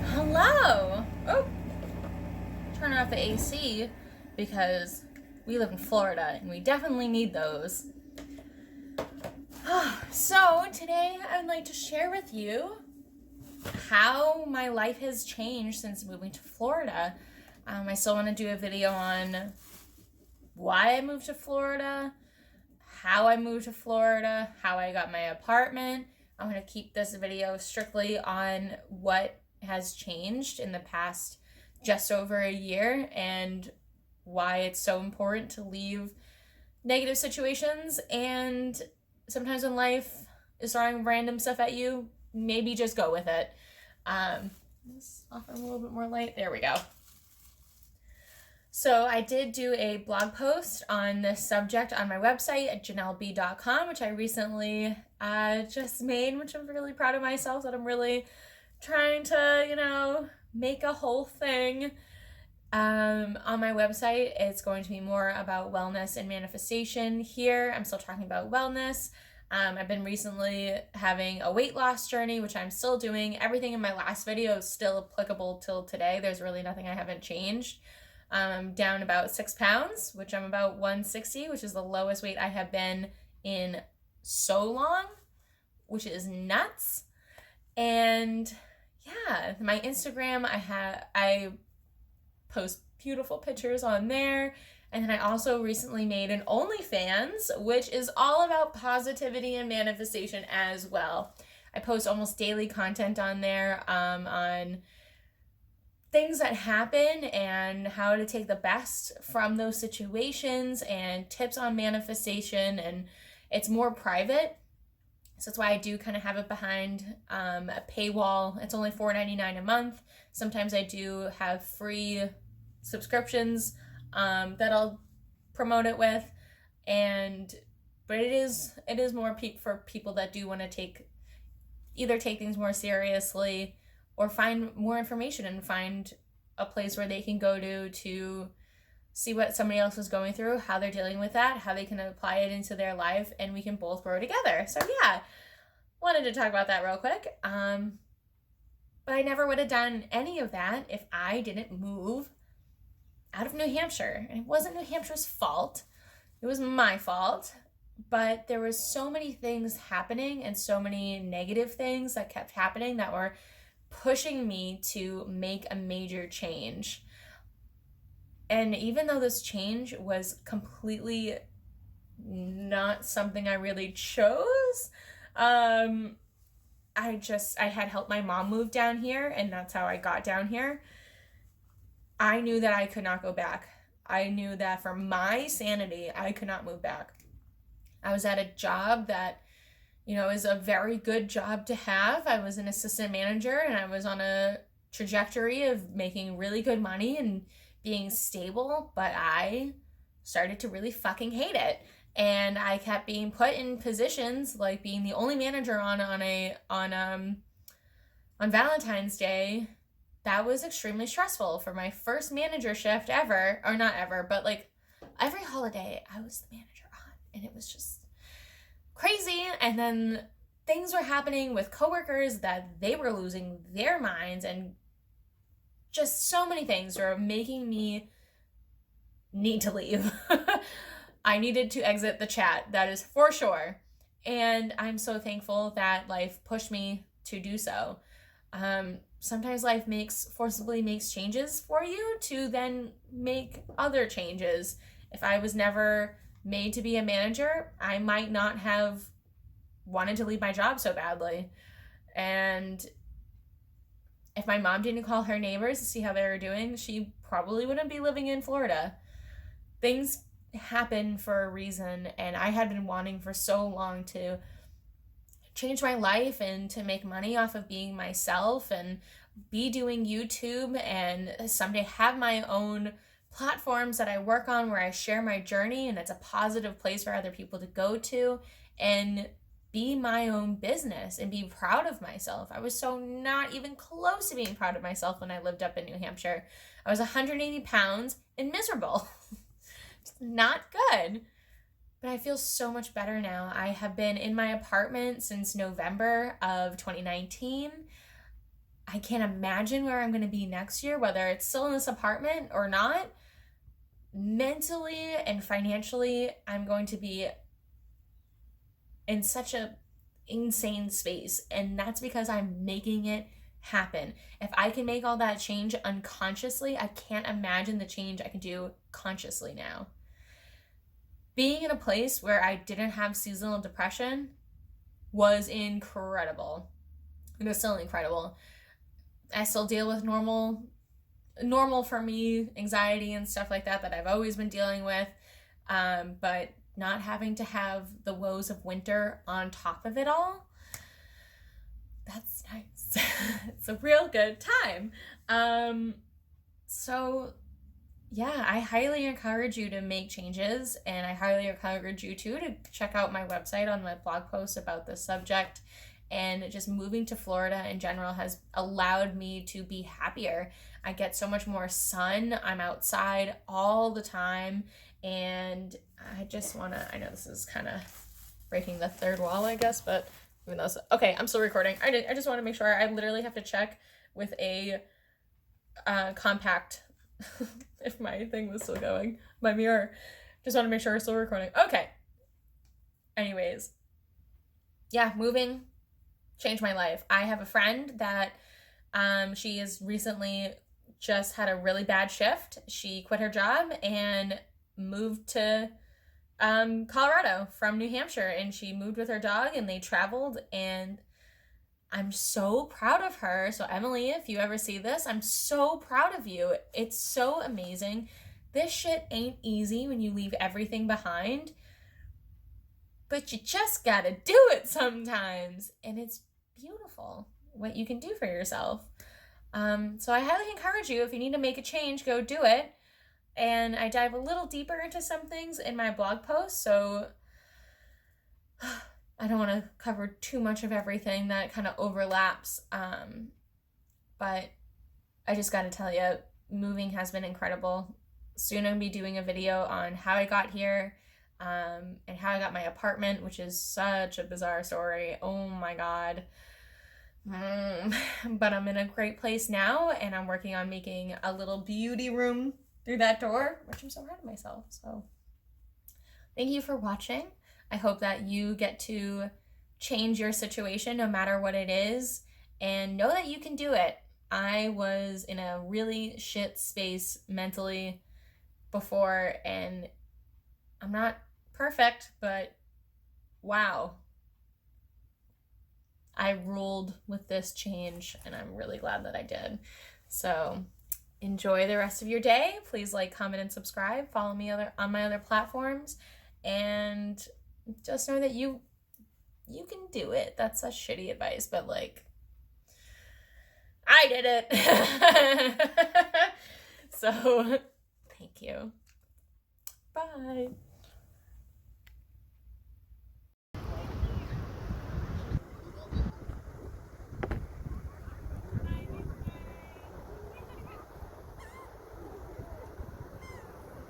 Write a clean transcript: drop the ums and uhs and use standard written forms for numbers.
Hello! Oh, turn off the AC because we live in Florida and we definitely need those. So today I'd like to share with you how my life has changed since moving to Florida. I still want to do a video on why I moved to Florida, how I moved to Florida, how I got my apartment. I'm going to keep this video strictly on what has changed in the past just over a year and why it's so important to leave negative situations. And sometimes when life is throwing random stuff at you, maybe just go with it. Let's offer a little bit more light. There we go. So I did do a blog post on this subject on my website at jinelleb.com, which I recently just made, which I'm really proud of myself that I'm really trying to, make a whole thing. On my website, it's going to be more about wellness and manifestation. Here, I'm still talking about wellness. I've been recently having a weight loss journey, which I'm still doing. Everything in my last video is still applicable till today. There's really nothing I haven't changed. I'm down about 6 pounds, which I'm about 160, which is the lowest weight I have been in so long, which is nuts. And yeah, my Instagram, I post beautiful pictures on there. And then I also recently made an OnlyFans, which is all about positivity and manifestation as well. I post almost daily content on there on things that happen and how to take the best from those situations and tips on manifestation. And it's more private. So that's why I do kind of have it behind a paywall. It's only $4.99 a month. Sometimes I do have free subscriptions that I'll promote it with. But it is more for people that do want to either take things more seriously or find more information and find a place where they can go to see what somebody else is going through, how they're dealing with that, how they can apply it into their life, and we can both grow together. So yeah, wanted to talk about that real quick. But I never would have done any of that if I didn't move out of New Hampshire. And it wasn't New Hampshire's fault. It was my fault. But there was so many things happening and so many negative things that kept happening that were pushing me to make a major change. And even though this change was completely not something I really chose, I had helped my mom move down here, and that's how I got down here. I knew that I could not go back. I knew that for my sanity, I could not move back. I was at a job that is a very good job to have. I was an assistant manager and I was on a trajectory of making really good money and being stable, but I started to really fucking hate it. And I kept being put in positions like being the only manager on Valentine's Day. That was extremely stressful for my first manager shift ever, or not ever, but like every holiday I was the manager on, and it was just crazy. And then things were happening with coworkers that they were losing their minds, and just so many things were making me need to leave. I needed to exit the chat, that is for sure. And I'm so thankful that life pushed me to do so. Sometimes life forcibly makes changes for you to then make other changes. If I was never made to be a manager, I might not have wanted to leave my job so badly. And if my mom didn't call her neighbors to see how they were doing, she probably wouldn't be living in Florida. Things happen for a reason, and I had been wanting for so long to change my life and to make money off of being myself and be doing YouTube and someday have my own platforms that I work on where I share my journey, and it's a positive place for other people to go to and be my own business and be proud of myself. I was so not even close to being proud of myself when I lived up in New Hampshire. I was 180 pounds and miserable. It's not good. But I feel so much better now. I have been in my apartment since November of 2019. I can't imagine where I'm going to be next year, whether it's still in this apartment or not. Mentally and financially, I'm going to be in such a insane space, and that's because I'm making it happen. If I can make all that change unconsciously, I can't imagine the change I can do consciously now. Being in a place where I didn't have seasonal depression was incredible. It was still incredible. I still deal with normal for me anxiety and stuff like that I've always been dealing with, but not having to have the woes of winter on top of it all, that's nice. It's a real good time. So yeah, I highly encourage you to make changes, and I highly encourage you too to check out my website on my blog post about this subject. And just moving to Florida in general has allowed me to be happier. I get so much more sun. I'm outside all the time. And I just want to, I know this is kind of breaking the third wall, I guess, but even though, okay, I'm still recording. I just want to make sure. I literally have to check with a compact if my thing was still going, my mirror. Just want to make sure we're still recording. Okay. Anyways. Yeah, moving changed my life. I have a friend that she has recently just had a really bad shift. She quit her job and moved to Colorado from New Hampshire, and she moved with her dog and they traveled, and I'm so proud of her. So Emily, if you ever see this, I'm so proud of you. It's so amazing. This shit ain't easy when you leave everything behind, but you just gotta do it sometimes, and it's beautiful what you can do for yourself. So I highly encourage you, if you need to make a change, go do it. And I dive a little deeper into some things in my blog post, so I don't want to cover too much of everything that kind of overlaps. But I just got to tell you, moving has been incredible. Soon I'm going to be doing a video on how I got here, and how I got my apartment, which is such a bizarre story. Oh my God. But I'm in a great place now, and I'm working on making a little beauty room through that door, which I'm so proud of myself. So thank you for watching. I hope that you get to change your situation no matter what it is, and know that you can do it. I was in a really shit space mentally before, and I'm not perfect, but wow. I ruled with this change, and I'm really glad that I did. So enjoy the rest of your day. Please like, comment, and subscribe. Follow me on my other platforms, and just know that you can do it. That's such shitty advice, but like, I did it. So thank you. Bye.